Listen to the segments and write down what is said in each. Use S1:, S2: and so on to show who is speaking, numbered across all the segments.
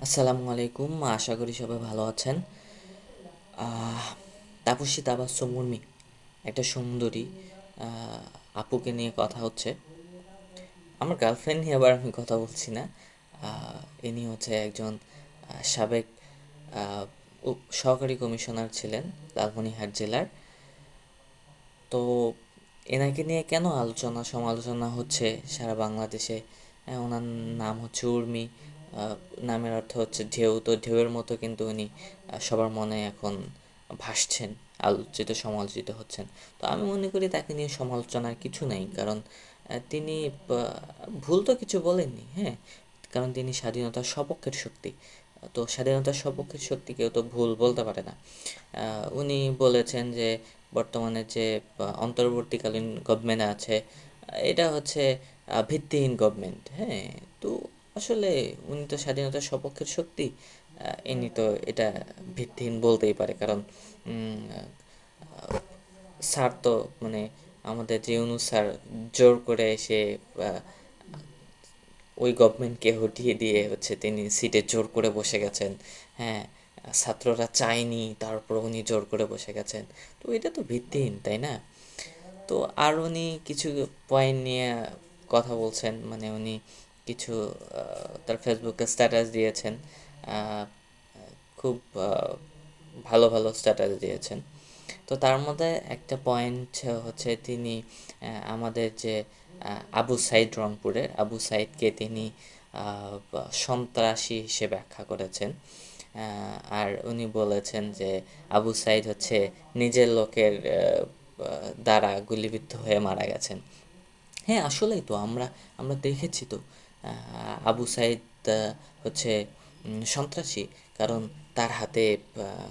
S1: আসসালামু আলাইকুম, আশা করি সবাই ভালো আছেন। আহ, তাপসী তাবাস্সুম মুর্মি, একটা সুন্দরী আপুকে নিয়ে কথা হচ্ছে। আমার গার্লফ্রেন্ড নিয়ে আবার আমি কথা বলছি না। ইনি হচ্ছে একজন সাবেক আহ, সহকারী কমিশনার ছিলেন লালমনিরহাট জেলার। তো এনাকে নিয়ে কেন আলোচনা সমালোচনা হচ্ছে সারা বাংলাদেশে? ওনার নাম হচ্ছে উর্মি। আহ, নামের অর্থ হচ্ছে ঢেউ। তো ঢেউয়ের মতো কিন্তু উনি সবার মনে এখন ভাসছেন, আলোচিত সমালোচিত হচ্ছেন। তো আমি মনে করি তাকে নিয়ে সমালোচনার কিছু নেই, কারণ তিনি ভুল তো কিছু বলেননি। হ্যাঁ, কারণ তিনি স্বাধীনতার সপক্ষের শক্তি। তো স্বাধীনতার সপক্ষের শক্তি কেউ তো ভুল বলতে পারে না। উনি বলেছেন যে বর্তমানে যে অন্তর্বর্তীকালীন গভর্নমেন্ট আছে, এটা হচ্ছে ভিত্তিহীন গভর্নমেন্ট। হ্যাঁ, তো আসলে উনি তো স্বাধীনতার সপক্ষের শক্তি। ইনি তো এটা ভিত্তিহীন বলতেই পারে, কারণ উম, স্যার তো মানে আমাদের যে ইউনূস স্যার জোর করে এসে আহ, ওই গভর্নমেন্টকে হটিয়ে দিয়ে হচ্ছে তিনি সিটে জোর করে বসে গেছেন। হ্যাঁ, ছাত্ররা চায়নি, তারপর উনি জোর করে বসে গেছেন। তো এটা তো ভিত্তিহীন, তাই না? তো আর উনি কিছু পয়েন্ট নিয়ে কথা বলছেন, মানে উনি কিছু তার ফেসবুকে স্ট্যাটাস দিয়েছেন। আহ, খুব ভালো ভালো স্ট্যাটাস দিয়েছেন। তো তার মধ্যে একটা পয়েন্ট হচ্ছে তিনি আমাদের যে আবু সাইদ, রংপুরের আবু সাইদকে তিনি সন্ত্রাসী হিসেবে ব্যাখ্যা করেছেন। আর উনি বলেছেন যে আবু সাইদ হচ্ছে নিজের লোকের দ্বারা গুলিবিদ্ধ হয়ে মারা গেছেন। হ্যাঁ, আসলেই তো আমরা আমরা দেখেছি তো আবু সাইদ হচ্ছে সন্ত্রাসী, কারণ তার হাতে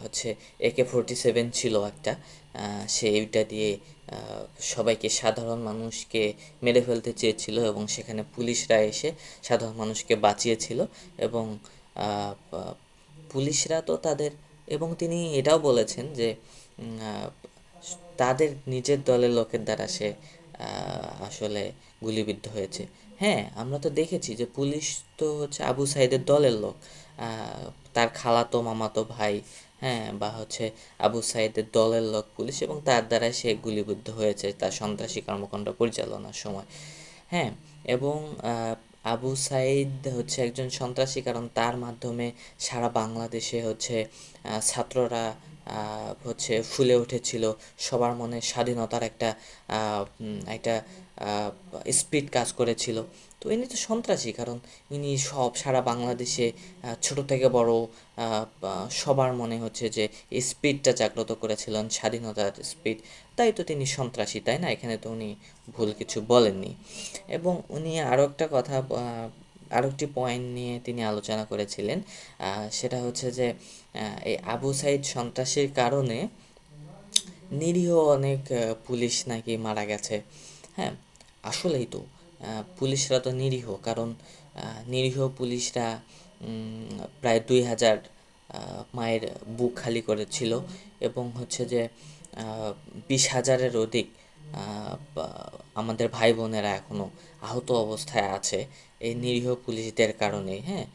S1: হচ্ছে AK-47 ছিল একটা। সে এইটা দিয়ে সবাইকে, সাধারণ মানুষকে মেরে ফেলতে চেয়েছিল, এবং সেখানে পুলিশরা এসে সাধারণ মানুষকে বাঁচিয়েছিল। এবং পুলিশরা তো তাদের, এবং তিনি এটাও বলেছেন যে তাদের নিজের দলের লোকের দ্বারা সে আসলে গুলিবিদ্ধ হয়েছে। হ্যাঁ, আমরা তো দেখেছি যে পুলিশ তো হচ্ছে আবু সাইদের দলের লোক। তার খালাতো মামাতো ভাই, হ্যাঁ, বা হচ্ছে আবু সাইদের দলের লোক পুলিশ, এবং তার দ্বারা সে গুলিবিদ্ধ হয়েছে তার সন্ত্রাসী কর্মকাণ্ড পরিচালনার সময়। হ্যাঁ, এবং আবু সাইদ হচ্ছে একজন সন্ত্রাসী, কারণ তার মাধ্যমে সারা বাংলাদেশে হচ্ছে ছাত্ররা হচ্ছে ফুলে উঠেছিল। সবার মনে স্বাধীনতার একটা স্পিড কাজ করেছিল। তো ইনি তো সন্ত্রাসী, কারণ ইনি সারা বাংলাদেশে ছোট থেকে বড় সবার মনে হচ্ছে যে এই স্পিডটা জাগ্রত করেছিলেন, স্বাধীনতার স্পিড। তাই তো তিনি সন্ত্রাসী, তাই না? এখানে তো উনি ভুল কিছু বলেননি। এবং উনি আরও একটা কথা, আরও একটি পয়েন্ট নিয়ে তিনি আলোচনা করেছিলেন। সেটা হচ্ছে যে এই আবু সাইদ সন্ত্রাসীর কারণে নিরীহ অনেক পুলিশ নাকি মারা গেছে। হ্যাঁ, আসলেই তো পুলিশরা তো নিরীহ, কারণ নিরীহ পুলিশরা প্রায় 2000 মায়ের বুক খালি করেছিল, এবং হচ্ছে যে 20,000-এর অধিক আমাদের ভাই বোনেরা এখনও আহত অবস্থায় আছে এই নিরীহ পুলিশদের কারণে। হ্যাঁ,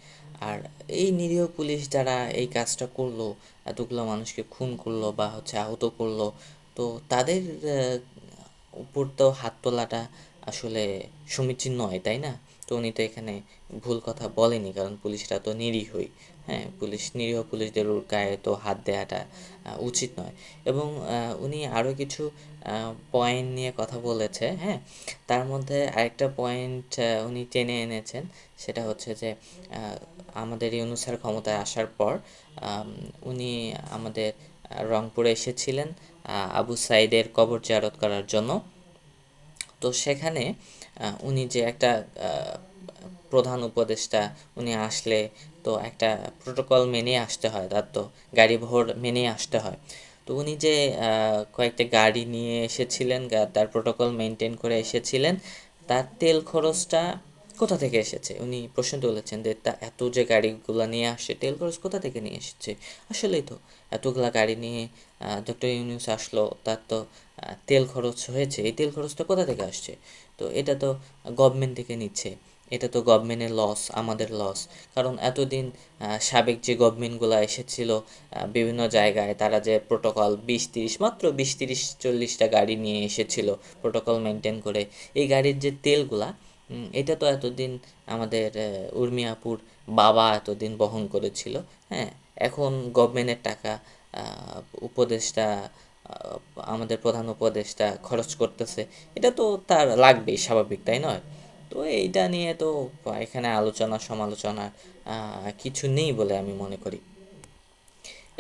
S1: আর এই নিরীহ পুলিশ যারা এই কাজটা করলো, এতগুলো মানুষকে খুন করলো বা হচ্ছে আহত করলো, তো তাদের উপর তো হাত তোলাটা আসলে সমীচীন নয়, তাই না? তো উনি তো এখানে ভুল কথা বলেনি, কারণ পুলিশরা তো নিরীহই। হ্যাঁ, নিরীহ পুলিশদের গায়ে তো হাত দেওয়াটা উচিত নয়। এবং উনি আরও কিছু পয়েন্ট নিয়ে কথা বলেছে। হ্যাঁ, তার মধ্যে আরেকটা পয়েন্ট উনি টেনে এনেছেন। সেটা হচ্ছে যে আমাদের ইউনূস স্যার ক্ষমতায় আসার পর আম, উনি আমাদের রংপুরে এসেছিলেন আবু সাইদের কবর জিয়ারত করার জন্য। তো সেখানে উনি যে একটা প্রধান উপদেষ্টা, উনি আসলে তো একটা প্রোটোকল মেনে আসতে হয়, তার তো গাড়ি বহর মেনে আসতে হয়। তো উনি যে কয়েকটা গাড়ি নিয়ে এসেছিলেন, তার প্রোটোকল মেনটেন করে এসেছিলেন, তার তেল খরচটা কোথা থেকে এসেছে? উনি প্রশ্ন তুলেছেন যে তা এত যে গাড়িগুলো নিয়ে আসছে, তেল খরচ কোথা থেকে নিয়ে এসেছে? আসলেই তো এতগুলা গাড়ি নিয়ে ডক্টর ইউনূস আসলো, তার তো তেল খরচ হয়েছে। এই তেল খরচটা কোথা থেকে আসছে? তো এটা তো গভর্নমেন্ট থেকে নিচ্ছে। এটা তো গভর্নমেন্টের লস, আমাদের লস। কারণ এতদিন সাবেক যে গভর্নমেন্টগুলো এসেছিল বিভিন্ন জায়গায়, তারা যে প্রোটোকল 20-30, মাত্র 20-30-40টা গাড়ি নিয়ে এসেছিল প্রোটোকল মেনটেন করে, এই গাড়ির যে তেলগুলা, এটা তো এতদিন আমাদের উর্মি আপুর বাবা এতদিন বহন করেছিল। হ্যাঁ, এখন গভর্নমেন্টের টাকা উপদেষ্টা, আমাদের প্রধান উপদেষ্টা খরচ করতেছে, এটা তো তার লাগবেই, স্বাভাবিক, তাই নয়? তো এইটা নিয়ে তো এখানে আলোচনা সমালোচনার কিছু নেই বলে আমি মনে করি।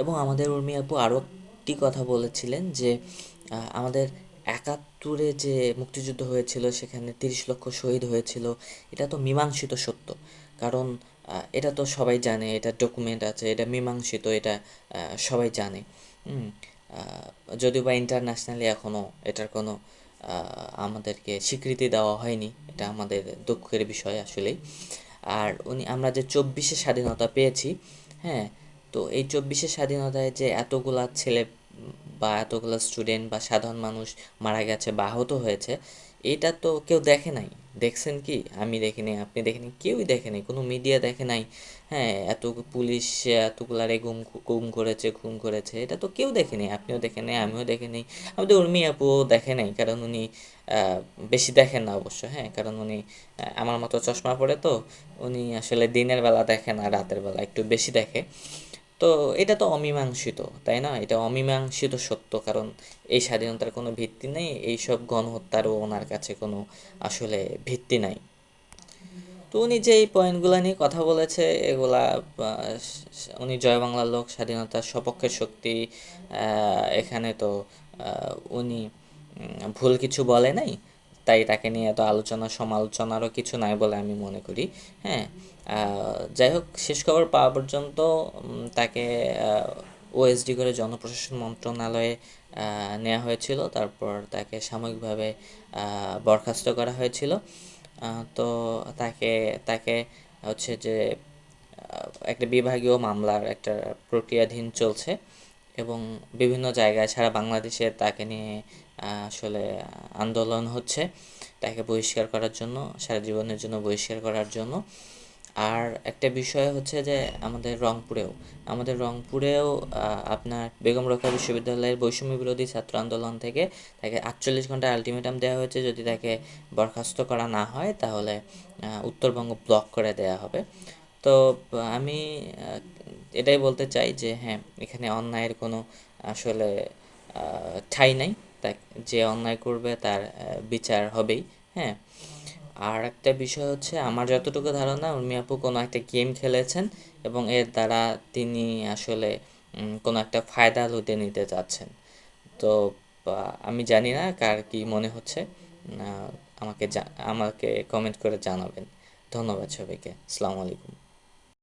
S1: এবং আমাদের উর্মি আপু আরও একটি কথা বলেছিলেন যে আমাদের 71-এ যে মুক্তিযুদ্ধ হয়েছিল সেখানে 30 লক্ষ শহীদ হয়েছিল, এটা তো মীমাংসিত সত্য। কারণ এটা তো সবাই জানে, এটা ডকুমেন্ট আছে, এটা মীমাংসিত, এটা সবাই জানে। হুম, যদিও বা ইন্টারন্যাশনালি এখনও এটার কোনো আমাদেরকে স্বীকৃতি দেওয়া হয়নি, এটা আমাদের দুঃখের বিষয় আসলেই। আর আমরা যে 24-এ স্বাধীনতা পেয়েছি, হ্যাঁ, তো এই 24-এ স্বাধীনতায় যে এতগুলা ছেলে বা এতগুলা স্টুডেন্ট বা সাধারণ মানুষ মারা গেছে বা আহত হয়েছে, এটা তো কেউ দেখে নাই। দেখছেন কি? আমি দেখিনি, আপনি দেখেনি, কেউই দেখে নাই, কোনো মিডিয়া দেখে নাই। হ্যাঁ, এত পুলিশ এতগুলারে গুম করেছে, খুন করেছে, এটা তো কেউ দেখেনি, আপনিও দেখেন নাই, আমিও দেখেনি, আমাদের উর্মি আপুও দেখে নাই। কারণ উনি বেশি দেখেন না অবশ্য, হ্যাঁ, কারণ উনি আমার মতো চশমা পরে, তো উনি আসলে দিনের বেলা দেখে না, রাতের বেলা একটু বেশি দেখে। তো এটা তো অমীমাংসিত, তাই না? এটা অমীমাংসিত সত্য, কারণ এই স্বাধীনতার কোনো ভিত্তি নেই, এইসব গণহত্যারও ওনার কাছে কোনো আসলে ভিত্তি নাই। তো উনি যে এই পয়েন্টগুলো নিয়ে কথা বলেছে, এগুলা উনি জয় বাংলার লোক, স্বাধীনতার সপক্ষের শক্তি, এখানে তো উনি ভুল কিছু বলে নাই, তাই তাকে নিয়ে এত আলোচনা সমালোচনারও কিছু নাই বলে আমি মনে করি। হ্যাঁ, যাই হোক, শেষ খবর পাওয়া পর্যন্ত তাকে ওএসডি করে জনপ্রশাসন মন্ত্রণালয়ে নেওয়া হয়েছিল, তারপর তাকে সাময়িকভাবে বরখাস্ত করা হয়েছিল। তো তাকে তাকে হচ্ছে যে একটা বিভাগীয় মামলার একটা প্রক্রিয়াধীন চলছে, এবং বিভিন্ন জায়গায় সারা বাংলাদেশে তাকে নিয়ে আসলে আন্দোলন হচ্ছে তাকে বহিষ্কার করার জন্য, সারা জীবনের জন্য বহিষ্কার করার জন্য। আর একটা বিষয় হচ্ছে যে আমাদের রংপুরেও আপনার বেগম রোকেয়া বিশ্ববিদ্যালয়ের বৈষম্য বিরোধী ছাত্র আন্দোলন থেকে তাকে 48 ঘন্টা আলটিমেটাম দেওয়া হয়েছে, যদি তাকে বরখাস্ত করা না হয় তাহলে উত্তরবঙ্গ ব্লক করে দেওয়া হবে। তো আমি এটাই বলতে চাই যে হ্যাঁ, এখানে অন্যায়ের কোনো আসলে ঠাঁই নাই। তা যে অন্যায় করবে তার বিচার হবেই। হ্যাঁ, আর একটা বিষয় হচ্ছে, আমার যতটুকু ধারণা, উর্মি আপু কোনো একটা গেম খেলেছেন এবং এর দ্বারা তিনি আসলে কোনো একটা ফায়দা লুটে নিতে চাচ্ছেন। তো আমি জানি না কার কি মনে হচ্ছে। আমাকে কমেন্ট করে জানাবেন। ধন্যবাদ সবাইকে। আসসালামু আলাইকুম।